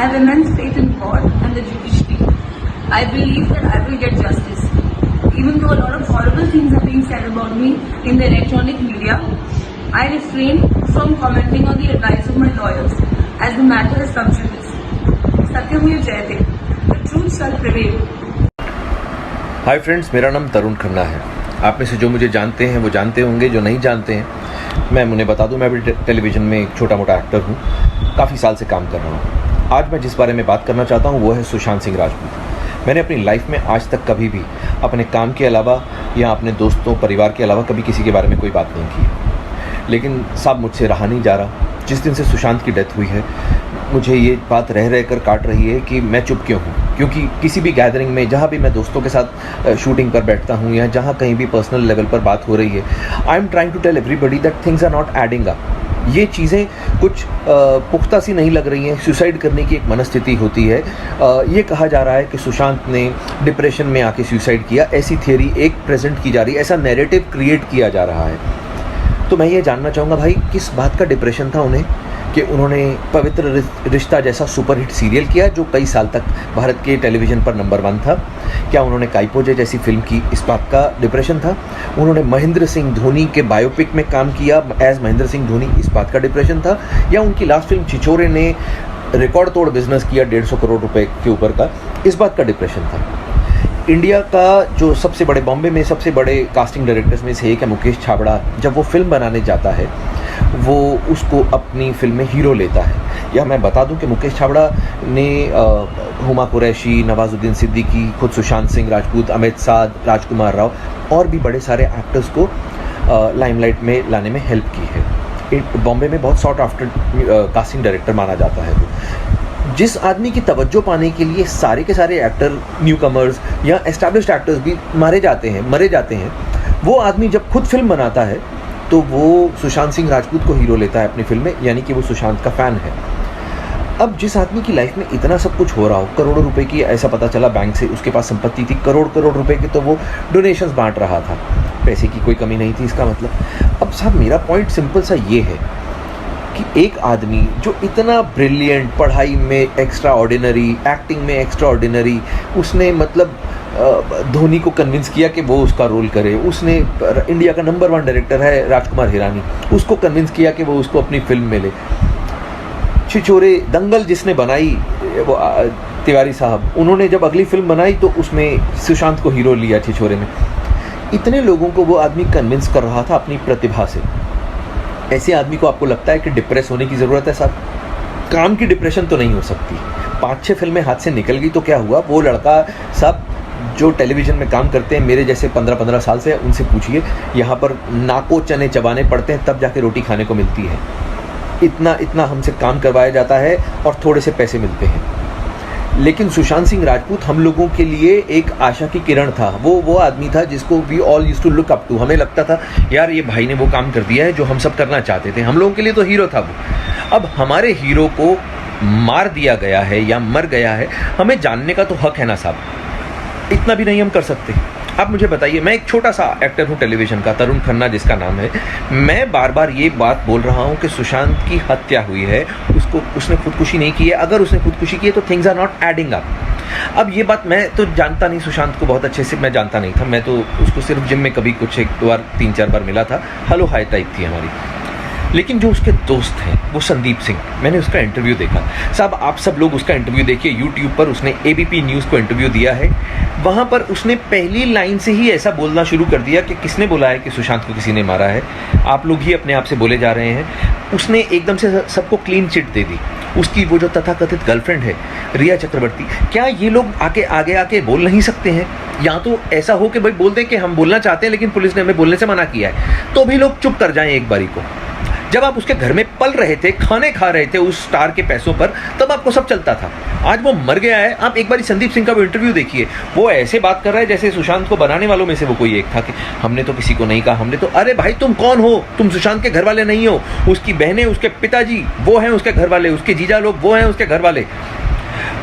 I have immense faith in God and the judiciary. I believe that I will get justice. Even though a lot of horrible things are being said about me in the electronic media, I refrain from commenting on the advice of my lawyers as the matter has come to this. Satyamir Jayate. The truth shall prevail. Hi friends, मेरा नाम तरुण खन्ना है। आप में से जो मुझे जानते हैं वो जानते होंगे, जो नहीं जानते हैं मैं उन्हें बता दूं, मैं भी टेलीविज़न में एक छोटा मोटा एक्टर हूं, काफ़ी साल से काम कर रहा हूं। आज मैं जिस बारे में बात करना चाहता हूं वो है सुशांत सिंह राजपूत। मैंने अपनी लाइफ में आज तक कभी भी अपने काम के अलावा या अपने दोस्तों परिवार के अलावा कभी किसी के बारे में कोई बात नहीं की, लेकिन साहब मुझसे रहा नहीं जा रहा। जिस दिन से सुशांत की डेथ हुई है मुझे ये बात रह रह कर काट रही है कि मैं चुप क्यों हूँ, क्योंकि किसी भी गैदरिंग में जहाँ भी मैं दोस्तों के साथ शूटिंग पर बैठता हूँ या जहाँ कहीं भी पर्सनल लेवल पर बात हो रही है, I am trying to tell everybody that things are not adding up. ये चीज़ें कुछ पुख्ता सी नहीं लग रही हैं। सुसाइड करने की एक मनस्थिति होती है। ये कहा जा रहा है कि सुशांत ने डिप्रेशन में आके सुसाइड किया, ऐसी थियरी एक प्रेजेंट की जा रही है, ऐसा नैरेटिव क्रिएट किया जा रहा है। तो मैं ये जानना चाहूँगा भाई किस बात का डिप्रेशन था उन्हें कि उन्होंने पवित्र रिश्ता जैसा सुपरहिट सीरियल किया जो कई साल तक भारत के टेलीविज़न पर नंबर 1 था। क्या उन्होंने काइपोजे जैसी फिल्म की, इस बात का डिप्रेशन था? उन्होंने महेंद्र सिंह धोनी के बायोपिक में काम किया एज महेंद्र सिंह धोनी, इस बात का डिप्रेशन था? या उनकी लास्ट फिल्म छिछोरे ने रिकॉर्ड तोड़ बिजनेस किया 150 करोड़ रुपए के ऊपर का, इस बात का डिप्रेशन था? इंडिया का जो सबसे बड़े, बॉम्बे में सबसे बड़े कास्टिंग डायरेक्टर्स में से एक है मुकेश छाबड़ा, जब वो फिल्म बनाने जाता है वो उसको अपनी फिल्म में हीरो लेता है। या मैं बता दूं कि मुकेश छाबड़ा ने हुमा कुरैशी, नवाजुद्दीन सिद्दीकी, खुद सुशांत सिंह राजपूत, अमित साध, राजकुमार राव और भी बड़े सारे एक्टर्स को लाइमलाइट में लाने में हेल्प की है। बॉम्बे में बहुत सॉर्ट आफ्टर कास्टिंग डायरेक्टर माना जाता है वो। जिस आदमी की तवज्जो पाने के लिए सारे के सारे एक्टर, न्यू कमर्स या एस्टैब्लिश्ड एक्टर्स भी मरे जाते हैं, वो आदमी जब खुद फिल्म बनाता है तो वो सुशांत सिंह राजपूत को हीरो लेता है अपनी फिल्म में, यानी कि वो सुशांत का फ़ैन है। अब जिस आदमी की लाइफ में इतना सब कुछ हो रहा हो, करोड़ों रुपए की, ऐसा पता चला बैंक से उसके पास संपत्ति थी, करोड़ रुपए की, तो वो डोनेशंस बांट रहा था, पैसे की कोई कमी नहीं थी इसका मतलब। अब साहब मेरा पॉइंट सिंपल सा ये है कि एक आदमी जो इतना ब्रिलियंट, पढ़ाई में एक्स्ट्रा ऑर्डिनरी, एक्टिंग में एक्स्ट्रा ऑर्डिनरी, उसने मतलब धोनी को कन्विंस किया कि वो उसका रोल करे। उसने इंडिया का नंबर 1 डायरेक्टर है राजकुमार हिरानी, उसको कन्विंस किया कि वो उसको अपनी फिल्म में ले। छिछोरे, दंगल जिसने बनाई वो तिवारी साहब, उन्होंने जब अगली फिल्म बनाई तो उसमें सुशांत को हीरो लिया छिछोरे में। इतने लोगों को वो आदमी कन्विंस कर रहा था अपनी प्रतिभा से। ऐसे आदमी को आपको लगता है कि डिप्रेस होने की ज़रूरत है साहब? काम की डिप्रेशन तो नहीं हो सकती। 5-6 फिल्में हाथ से निकल गई तो क्या हुआ? वो लड़का साहब जो टेलीविज़न में काम करते हैं मेरे जैसे 15-15 साल से, उनसे पूछिए, यहाँ पर नाको चने चबाने पड़ते हैं तब जाके रोटी खाने को मिलती है। इतना हमसे काम करवाया जाता है और थोड़े से पैसे मिलते हैं। लेकिन सुशांत सिंह राजपूत हम लोगों के लिए एक आशा की किरण था। वो आदमी था जिसको we all used to look up to. हमें लगता था यार ये भाई ने वो काम कर दिया है जो हम सब करना चाहते थे। हम लोगों के लिए तो हीरो था वो। अब हमारे हीरो को मार दिया गया है या मर गया है, हमें जानने का तो हक है ना साहब? इतना भी नहीं हम कर सकते? आप मुझे बताइए, मैं एक छोटा सा एक्टर हूँ टेलीविज़न का, तरुण खन्ना जिसका नाम है। मैं बार बार ये बात बोल रहा हूँ कि सुशांत की हत्या हुई है, उसने खुदकुशी नहीं की है। अगर उसने खुदकुशी की है तो things are not adding up. अब ये बात मैं तो जानता नहीं, सुशांत को बहुत अच्छे से मैं जानता नहीं था। मैं तो उसको सिर्फ जिम में कभी कुछ 1-2 बार 3-4 बार मिला था, हेलो हाय टाइप थी हमारी। लेकिन जो उसके दोस्त हैं वो संदीप सिंह, मैंने उसका इंटरव्यू देखा साहब। आप सब लोग उसका इंटरव्यू देखिए यूट्यूब पर, उसने एबीपी न्यूज़ को इंटरव्यू दिया है। वहाँ पर उसने पहली लाइन से ही ऐसा बोलना शुरू कर दिया कि किसने बोला है कि सुशांत को किसी ने मारा है, आप लोग ही अपने आप से बोले जा रहे हैं। उसने एकदम से सबको क्लीन चिट दे दी। उसकी वो जो तथाकथित गर्लफ्रेंड है रिया चक्रवर्ती, क्या ये लोग आगे बोल नहीं सकते हैं? या तो ऐसा हो कि भाई बोल दें कि हम बोलना चाहते हैं लेकिन पुलिस ने हमें बोलने से मना किया है, तो भी लोग चुप कर जाएं एक बारी को। जब आप उसके घर में पल रहे थे, खाने खा रहे थे उस स्टार के पैसों पर, तब आपको सब चलता था। आज वो मर गया है। आप एक बारी संदीप सिंह का वो इंटरव्यू देखिए, वो ऐसे बात कर रहा है जैसे सुशांत को बनाने वालों में से वो कोई एक था कि हमने तो किसी को नहीं कहा, हमने तो, अरे भाई तुम कौन हो? तुम सुशांत के घर वाले नहीं हो। उसकी बहनें, उसके पिताजी वो हैं उसके घर वाले, उसके जीजा लोग वो हैं उसके घर वाले।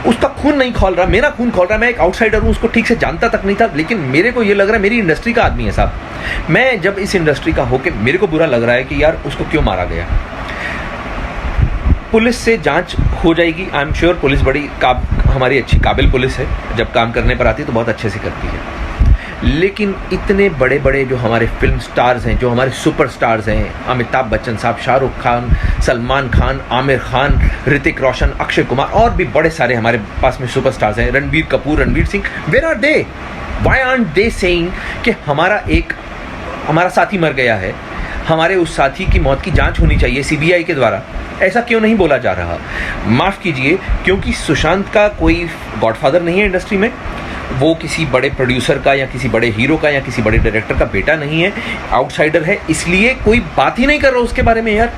उसका खून नहीं खौल रहा, मेरा खून खौल रहा। मैं एक आउटसाइडर हूँ, उसको ठीक से जानता तक नहीं था, लेकिन मेरे को ये लग रहा है मेरी इंडस्ट्री का आदमी है साहब। मैं जब इस इंडस्ट्री का होके मेरे को बुरा लग रहा है कि यार उसको क्यों मारा गया। पुलिस से जांच हो जाएगी। आई एम श्योर पुलिस हमारी अच्छी काबिल पुलिस है, जब काम करने पर आती है तो बहुत अच्छे से करती है। लेकिन इतने बड़े बड़े जो हमारे फिल्म स्टार्स हैं, जो हमारे सुपर स्टार्स हैं, अमिताभ बच्चन साहब, शाहरुख खान, सलमान खान, आमिर खान, ऋतिक रोशन, अक्षय कुमार, और भी बड़े सारे हमारे पास में सुपर स्टार्स हैं, Ranbir Kapoor, Ranveer Singh, where are they? Why aren't they saying कि हमारा साथी मर गया है, हमारे उस साथी की मौत की जांच होनी चाहिए सीबीआई के द्वारा? ऐसा क्यों नहीं बोला जा रहा? माफ़ कीजिए, क्योंकि सुशांत का कोई गॉडफादर नहीं है इंडस्ट्री में, वो किसी बड़े प्रोड्यूसर का या किसी बड़े हीरो का या किसी बड़े डायरेक्टर का बेटा नहीं है, आउटसाइडर है, इसलिए कोई बात ही नहीं कर रहा उसके बारे में। यार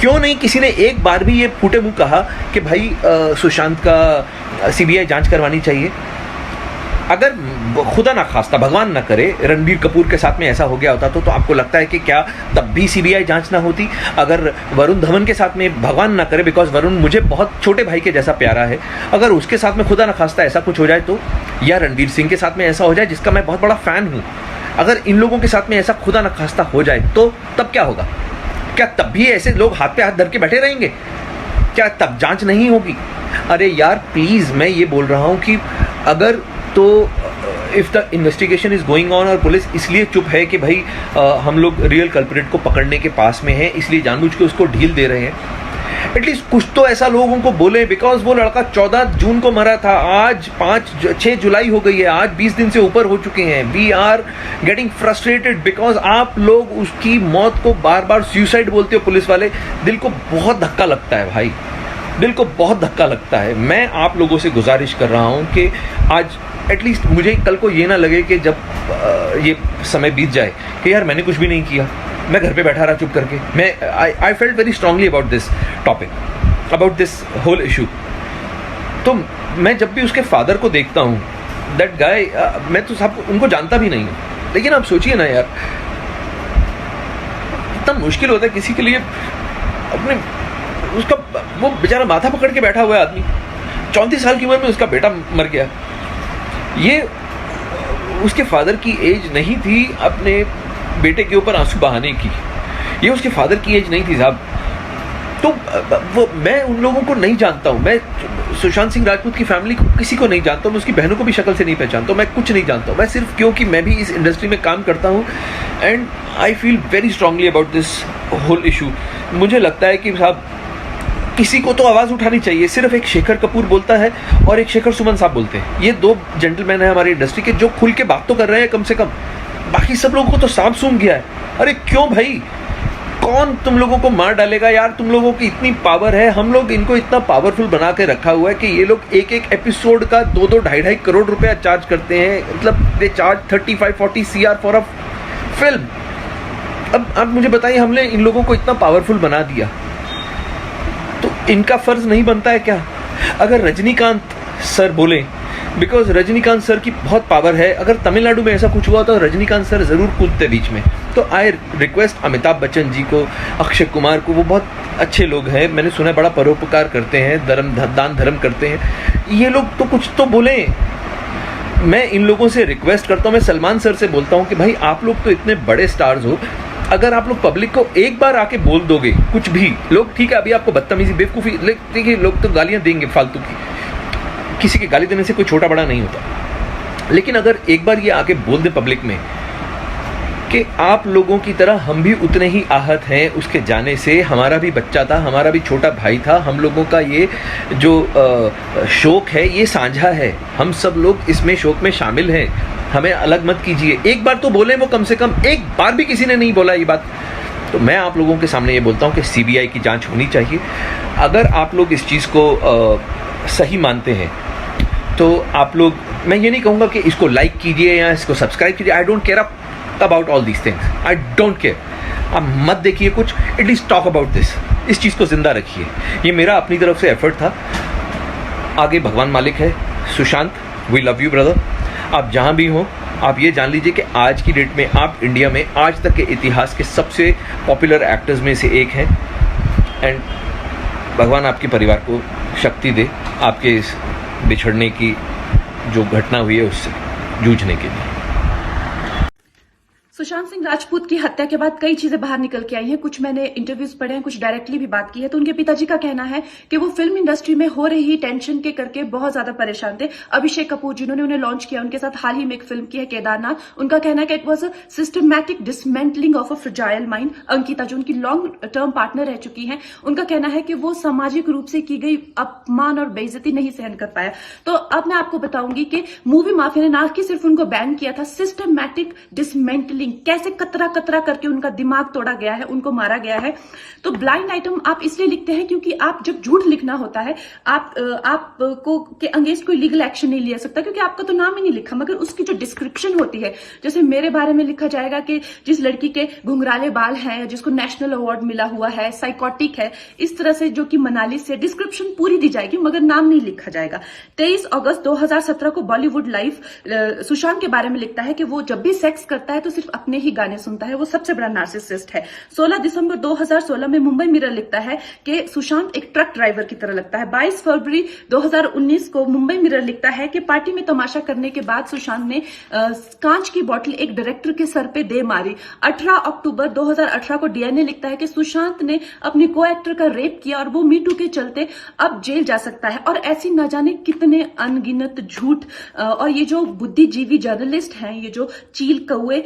क्यों नहीं किसी ने एक बार भी ये फूटे मुंह कहा कि भाई सुशांत का सीबीआई जांच करवानी चाहिए? अगर खुदा ना खास्ता, भगवान ना करे, रणबीर कपूर के साथ में ऐसा हो गया होता तो आपको लगता है कि क्या तब भी सीबीआई जांच ना होती? अगर वरुण धवन के साथ में, भगवान ना करे, बिकॉज वरुण मुझे बहुत छोटे भाई के जैसा प्यारा है, अगर उसके साथ में खुदा ना खास्ता ऐसा कुछ हो जाए तो, या रणवीर सिंह के साथ में ऐसा हो जाए जिसका मैं बहुत बड़ा फ़ैन हूँ, अगर इन लोगों के साथ में ऐसा खुदा ना खास्ता हो जाए तो तब क्या होगा? क्या तब भी ऐसे लोग हाथ पे हाथ धर के बैठे रहेंगे? क्या तब जांच नहीं होगी? अरे यार प्लीज़, मैं ये बोल रहा हूँ कि अगर तो if the investigation is going on और पुलिस इसलिए चुप है कि भाई हम लोग रियल कल्प्रिट को पकड़ने के पास में हैं, इसलिए जानबूझ के उसको ढील दे रहे हैं, एटलीस्ट कुछ तो ऐसा लोगों को बोले। बिकॉज वो लड़का 14 जून को मरा था, आज 6 जुलाई हो गई है, आज 20 दिन से ऊपर हो चुके हैं। We are getting frustrated because आप लोग उसकी मौत को बार बार सुसाइड बोलते हो पुलिस वाले। दिल को बहुत धक्का लगता है भाई, दिल को बहुत धक्का लगता है। मैं आप लोगों से गुजारिश कर रहा हूँ कि आज एटलीस्ट मुझे कल को ये ना लगे कि जब ये समय बीत जाए कि यार मैंने कुछ भी नहीं किया, मैं घर पे बैठा रहा चुप करके। मैं I felt very strongly about this topic, about this whole issue. तो मैं जब भी उसके फादर को देखता हूँ, दैट गाय, मैं तो सब उनको जानता भी नहीं हूँ, लेकिन आप सोचिए ना यार, इतना मुश्किल होता है किसी के लिए अपने, उसका वो बेचारा माथा पकड़ के बैठा हुआ है आदमी, 34 साल की उम्र में उसका बेटा मर गया। ये उसके फादर की एज नहीं थी अपने बेटे के ऊपर आंसू बहाने की, ये उसके फादर की एज नहीं थी साहब। तो वो मैं उन लोगों को नहीं जानता हूँ, मैं सुशांत सिंह राजपूत की फैमिली को किसी को नहीं जानता हूँ, मैं उसकी बहनों को भी शक्ल से नहीं पहचानता हूँ, मैं कुछ नहीं जानता हूँ। मैं सिर्फ क्योंकि मैं भी इस इंडस्ट्री में काम करता हूँ and I feel very strongly about this whole issue. मुझे लगता है कि साहब किसी को तो आवाज़ उठानी चाहिए। सिर्फ एक शेखर कपूर बोलता है और एक शेखर सुमन साहब बोलते हैं, ये 2 जेंटलमैन हैं हमारी इंडस्ट्री के जो खुल के बात तो कर रहे हैं कम से कम, बाकी सब लोगों को तो सांप सूंघ गया है। अरे क्यों भाई, कौन तुम लोगों को मार डालेगा यार? तुम लोगों की इतनी पावर है, हम लोग इनको इतना पावरफुल बना के रखा हुआ है कि ये लोग एक एपिसोड का 2-2 ढाई करोड़ रुपया चार्ज करते हैं। मतलब they charge 35-40 CR for a film. अब आप मुझे बताइए, हमने इन लोगों को इतना पावरफुल बना दिया तो इनका फर्ज नहीं बनता है क्या? अगर रजनीकांत सर बोले, बिकॉज रजनीकांत सर की बहुत पावर है, अगर तमिलनाडु में ऐसा कुछ हुआ तो रजनीकांत सर ज़रूर कूदते बीच में। तो आई रिक्वेस्ट अमिताभ बच्चन जी को, अक्षय कुमार को, वो बहुत अच्छे लोग हैं, मैंने सुना है बड़ा परोपकार करते हैं, दान धर्म करते हैं, ये लोग तो कुछ तो बोलें। मैं इन लोगों से रिक्वेस्ट करता हूँ, मैं सलमान सर से बोलता हूँ कि भाई आप लोग तो इतने बड़े स्टार्स हो, अगर आप लोग पब्लिक को एक बार आके बोल दोगे कुछ भी, लोग ठीक है अभी आपको बदतमीजी बेवकूफ़ी, देखिए लोग तो गालियाँ देंगे फालतू की, किसी के गाली देने से कोई छोटा बड़ा नहीं होता, लेकिन अगर एक बार ये आके बोल दे पब्लिक में कि आप लोगों की तरह हम भी उतने ही आहत हैं उसके जाने से, हमारा भी बच्चा था, हमारा भी छोटा भाई था, हम लोगों का ये जो शोक है ये साझा है, हम सब लोग इसमें शोक में शामिल हैं, हमें अलग मत कीजिए। एक बार तो बोलें वो, कम से कम एक बार भी किसी ने नहीं बोला ये बात। तो मैं आप लोगों के सामने ये बोलता हूँ कि सीबीआई की जांच होनी चाहिए। अगर आप लोग इस चीज़ को सही मानते हैं तो आप लोग, मैं ये नहीं कहूँगा कि इसको लाइक कीजिए या इसको सब्सक्राइब कीजिए, I don't care about all these things, I don't care. आप मत देखिए कुछ, एटलीस्ट टॉक अबाउट दिस, इस चीज़ को ज़िंदा रखिए। ये मेरा अपनी तरफ से एफर्ट था, आगे भगवान मालिक है। Sushant, we love you brother, आप जहाँ भी हों आप ये जान लीजिए कि आज की डेट में आप इंडिया में आज तक के इतिहास के सबसे पॉपुलर एक्टर्स में से एक हैं एंड भगवान आपके परिवार को शक्ति दे आपके इस बिछड़ने की जो घटना हुई है उससे जूझने के लिए। So सुशांत सिंह राजपूत की हत्या के बाद कई चीजें बाहर निकल के आई हैं। कुछ मैंने इंटरव्यूज पढ़े हैं, कुछ डायरेक्टली भी बात की है। तो उनके पिताजी का कहना है कि वो फिल्म इंडस्ट्री में हो रही टेंशन के करके बहुत ज्यादा परेशान थे। अभिषेक कपूर जिन्होंने उन्हें लॉन्च किया, उनके साथ हाल ही में एक फिल्म की है केदारनाथ, उनका कहना है कि it was a systematic dismantling of a fragile mind. Ankita जो उनकी लॉन्ग टर्म पार्टनर रह चुकी है, उनका कहना है कि वो सामाजिक रूप से की गई अपमान और बेइज्जती नहीं सहन कर पाया। तो अब मैं आपको बताऊंगी कि मूवी माफिया ने ना कि सिर्फ उनको बैन किया था, सिस्टमैटिक डिसमेंटलिंग, कैसे कतरा कतरा करके उनका दिमाग तोड़ा गया है, उनको मारा गया है। तो ब्लाइंड आइटम आप इसलिए लिखते हैं क्योंकि आप जब झूठ लिखना होता है, आपको के अगेंस्ट कोई लीगल एक्शन नहीं लिया सकता क्योंकि आपका तो नाम ही नहीं लिखा, मगर उसकी जो डिस्क्रिप्शन होती है, जैसे मेरे बारे में लिखा जाएगा कि जिस लड़की के घुंघराले बाल हैं, जिसको नेशनल अवार्ड मिला हुआ है, साइकोटिक है, इस तरह से जो कि मनाली से, डिस्क्रिप्शन पूरी दी जाएगी मगर नाम नहीं लिखा जाएगा। 23 अगस्त 2017 को बॉलीवुड लाइव सुशांत के बारे में लिखता है कि वो जब भी सेक्स करता है तो सिर्फ अपने ही गाने सुनता है, वो सबसे बड़ा नार्सिसिस्ट है। 16 दिसंबर 2016 में मुंबई मिरर लिखता है कि सुशांत एक ट्रक ड्राइवर की तरह लगता है। 22 फरवरी 2019 को मुंबई मिरर लिखता है कि पार्टी में तमाशा करने के बाद सुशांत ने कांच की बोतल एक डायरेक्टर के सर पे दे मारी। 18 अक्टूबर 2018 को डीएनए लिखता है कि सुशांत ने अपने को एक्टर का रेप किया और वो मीटू के चलते अब जेल जा सकता है। और ऐसी न जाने कितने अनगिनत झूठ। और ये जो बुद्धिजीवी जर्नलिस्ट हैं, ये जो चील कौए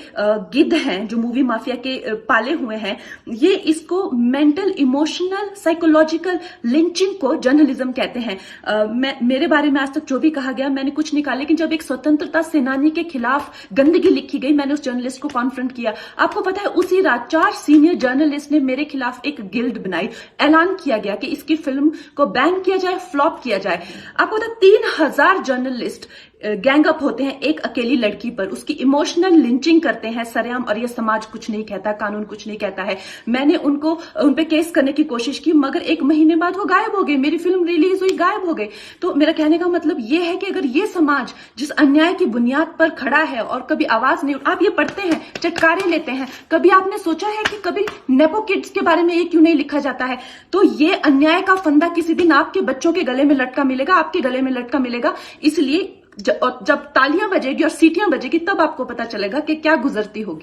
गिद्ध हैं जो मूवी माफिया के पाले हुए हैं, ये इसको मेंटल इमोशनल साइकोलॉजिकल लिंचिंग को जर्नलिज्म कहते हैं। मेरे बारे में आज तक जो भी कहा गया मैंने कुछ नहीं कहा, लेकिन जब एक स्वतंत्रता सेनानी के खिलाफ गंदगी लिखी गई, मैंने उस जर्नलिस्ट को कॉन्फ्रंट किया। आपको पता है उसी रात 4 सीनियर जर्नलिस्ट ने मेरे खिलाफ एक गिल्ड बनाई, ऐलान किया गया कि इसकी फिल्म को बैन किया जाए, फ्लॉप किया जाए। आपको पता 3000 जर्नलिस्ट गैंग अप होते हैं एक अकेली लड़की पर, उसकी इमोशनल लिंचिंग करते हैं सरेआम, और ये समाज कुछ नहीं कहता, कानून कुछ नहीं कहता है। मैंने उन पे केस करने की कोशिश की मगर 1 महीने बाद वो गायब हो गए, मेरी फिल्म रिलीज हुई, गायब हो गए। तो मेरा कहने का मतलब ये है कि अगर ये समाज जिस अन्याय की बुनियाद पर खड़ा है और कभी आवाज नहीं, आप ये पढ़ते हैं, चटकारे लेते हैं, कभी आपने सोचा है कि कभी नेपो किड्स के बारे में ये क्यों नहीं लिखा जाता है? तो ये अन्याय का फंदा किसी दिन आपके बच्चों के गले में लटका मिलेगा, आपके गले में लटका मिलेगा। इसलिए जब तालियां बजेगी और सीटियां बजेगी तब आपको पता चलेगा कि क्या गुजरती होगी।